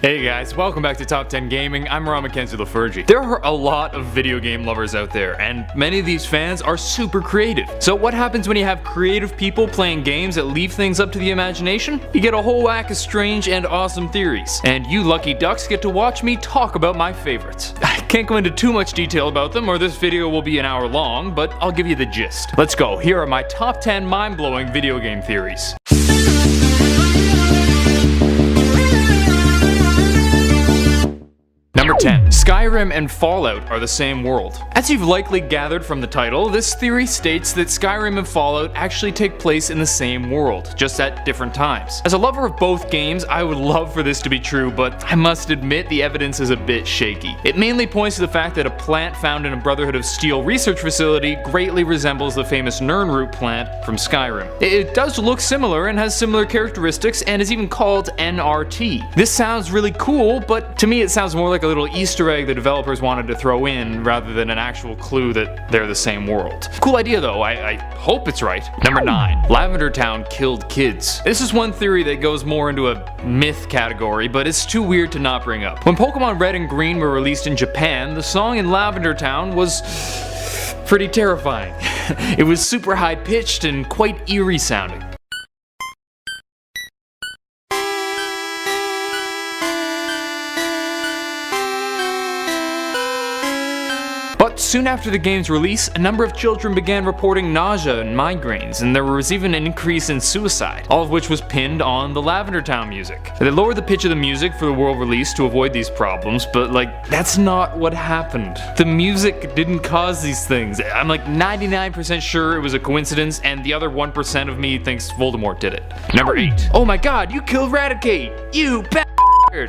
Hey guys, welcome back to Top 10 Gaming. I'm Ron Mackenzie LaFergie. There are a lot of video game lovers out there, and many of these fans are super creative. So what happens when you have creative people playing games that leave things up to the imagination? You get a whole whack of strange and awesome theories, and you lucky ducks get to watch me talk about my favorites. I can't go into too much detail about them or this video will be an hour long, but I'll give you the gist. Let's go, here are my top 10 mind-blowing video game theories. Number 10. Skyrim and Fallout are the same world. As you've likely gathered from the title, this theory states that Skyrim and Fallout actually take place in the same world, just at different times. As a lover of both games, I would love for this to be true, but I must admit the evidence is a bit shaky. It mainly points to the fact that a plant found in a Brotherhood of Steel research facility greatly resembles the famous Nirnroot plant from Skyrim. It does look similar and has similar characteristics and is even called NRT. This sounds really cool, but to me it sounds more like a little Easter egg the developers wanted to throw in rather than an actual clue that they're the same world. Cool idea though, I hope it's right. Number 9. Lavender Town killed kids. This is one theory that goes more into a myth category, but it's too weird to not bring up. When Pokemon Red and Green were released in Japan, the song in Lavender Town was pretty terrifying. It was super high pitched and quite eerie sounding. But soon after the game's release, a number of children began reporting nausea and migraines, and there was even an increase in suicide, all of which was pinned on the Lavender Town music. They lowered the pitch of the music for the world release to avoid these problems, but that's not what happened. The music didn't cause these things. I'm 99% sure it was a coincidence, and the other 1% of me thinks Voldemort did it. Number 8. Oh my god, you killed Raticate! You bastard!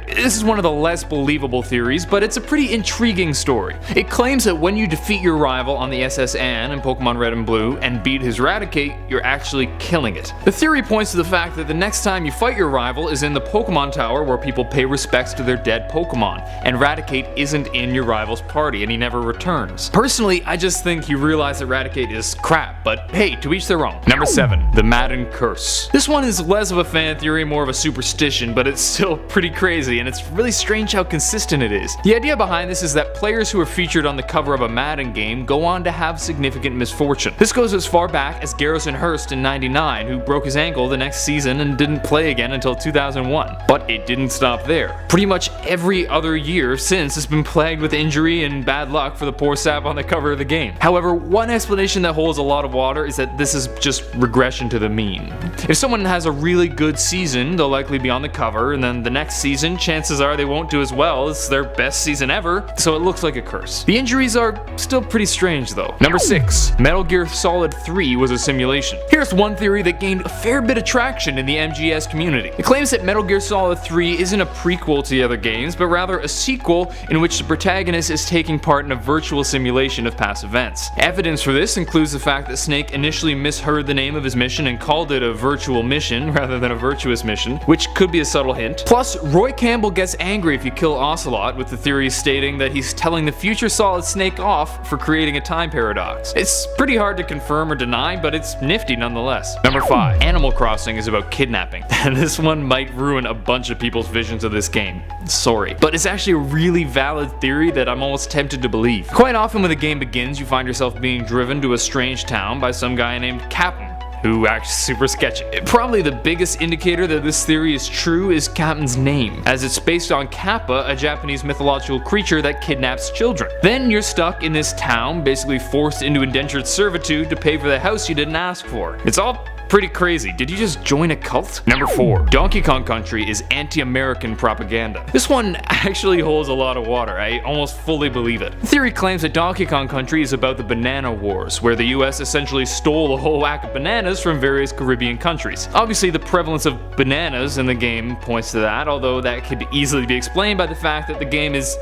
This is one of the less believable theories, but it's a pretty intriguing story. It claims that when you defeat your rival on the SS Anne in Pokemon Red and Blue and beat his Raticate, you're actually killing it. The theory points to the fact that the next time you fight your rival is in the Pokemon Tower where people pay respects to their dead Pokemon, and Raticate isn't in your rival's party and he never returns. Personally, I just think you realize that Raticate is crap, but hey, to each their own. Number 7. The Madden Curse. This one is less of a fan theory, more of a superstition, but it's still pretty crazy, and it's really strange how consistent it is. The idea behind this is that players who are featured on the cover of a Madden game go on to have significant misfortune. This goes as far back as Garrison Hurst in '99, who broke his ankle the next season and didn't play again until 2001. But it didn't stop there. Pretty much every other year since has been plagued with injury and bad luck for the poor sap on the cover of the game. However, one explanation that holds a lot of water is that this is just regression to the mean. If someone has a really good season, they'll likely be on the cover, and then the next season, chances are they won't do as well as their best season ever, so it looks like a curse. The injuries are still pretty strange though. Number 6. Metal Gear Solid 3 was a simulation. Here's one theory that gained a fair bit of traction in the MGS community. It claims that Metal Gear Solid 3 isn't a prequel to the other games, but rather a sequel in which the protagonist is taking part in a virtual simulation of past events. Evidence for this includes the fact that Snake initially misheard the name of his mission and called it a virtual mission rather than a virtuous mission, which could be a subtle hint. Plus, Roy Campbell gets angry if you kill Ocelot, with the theory stating that he's telling the future Solid Snake off for creating a time paradox. It's pretty hard to confirm or deny, but it's nifty nonetheless. Number 5. Animal Crossing is about kidnapping. And this one might ruin a bunch of people's visions of this game. Sorry. But it's actually a really valid theory that I'm almost tempted to believe. Quite often when the game begins, you find yourself being driven to a strange town by some guy named Captain, who acts super sketchy. Probably the biggest indicator that this theory is true is Captain's name, as it's based on Kappa, a Japanese mythological creature that kidnaps children. Then you're stuck in this town, basically forced into indentured servitude to pay for the house you didn't ask for. It's all pretty crazy. Did you just join a cult? Number 4. Donkey Kong Country is anti-American propaganda. This one actually holds a lot of water. I almost fully believe it. The theory claims that Donkey Kong Country is about the Banana Wars, where the US essentially stole a whole whack of bananas from various Caribbean countries. Obviously, the prevalence of bananas in the game points to that, although that could easily be explained by the fact that the game is,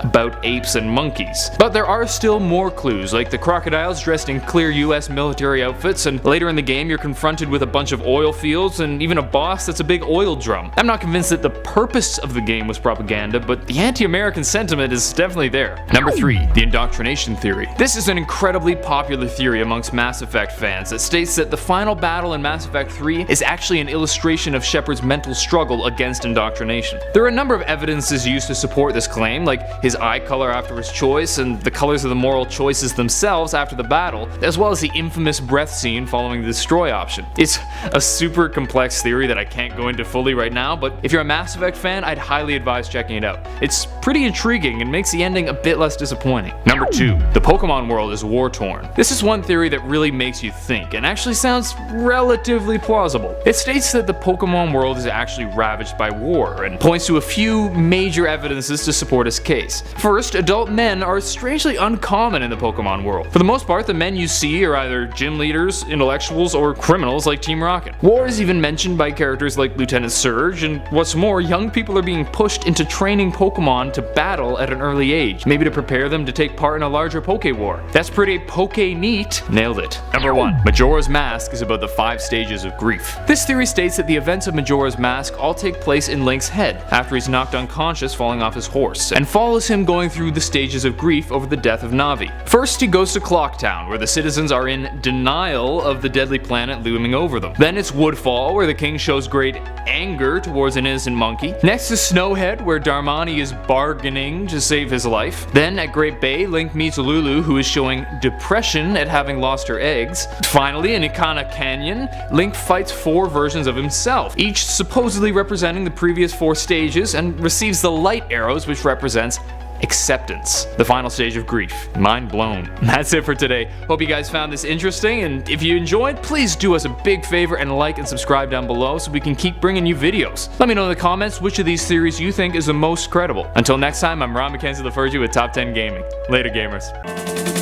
about apes and monkeys. But there are still more clues, like the crocodiles dressed in clear US military outfits, and later in the game you're confronted with a bunch of oil fields and even a boss that's a big oil drum. I'm not convinced that the purpose of the game was propaganda, but the anti-American sentiment is definitely there. Number 3. The indoctrination theory. This is an incredibly popular theory amongst Mass Effect fans that states that the final battle in Mass Effect 3 is actually an illustration of Shepard's mental struggle against indoctrination. There are a number of evidences used to support this claim, like his eye color after his choice and the colors of the moral choices themselves after the battle, as well as the infamous breath scene following the destroy option. It's a super complex theory that I can't go into fully right now, but if you're a Mass Effect fan, I'd highly advise checking it out. It's pretty intriguing and makes the ending a bit less disappointing. Number 2. The Pokemon world is war-torn. This is one theory that really makes you think and actually sounds relatively plausible. It states that the Pokemon world is actually ravaged by war and points to a few major evidences to support his case. First, adult men are strangely uncommon in the Pokemon world. For the most part, the men you see are either gym leaders, intellectuals, or criminals like Team Rocket. War is even mentioned by characters like Lieutenant Surge, and what's more, young people are being pushed into training Pokemon to battle at an early age, maybe to prepare them to take part in a larger Poke War. That's pretty Poke-neat. Nailed it. Number 1. Majora's Mask is about the 5 stages of grief. This theory states that the events of Majora's Mask all take place in Link's head after he's knocked unconscious falling off his horse, and follows him going through the stages of grief over the death of Navi. First, he goes to Clocktown, where the citizens are in denial of the deadly planet looming over them. Then it's Woodfall, where the king shows great anger towards an innocent monkey. Next is Snowhead, where Darmani is bargaining to save his life. Then at Great Bay, Link meets Lulu, who is showing depression at having lost her eggs. Finally, in Ikana Canyon, Link fights 4 versions of himself, each supposedly representing the previous 4 stages, and receives the light arrows, which represents acceptance, the final stage of grief. Mind blown. That's it for today. Hope you guys found this interesting, and if you enjoyed, please do us a big favor and like and subscribe down below so we can keep bringing you videos. Let me know in the comments which of these theories you think is the most credible. Until next time, I'm Ron McKenzie LaFergie with Top 10 Gaming. Later, gamers.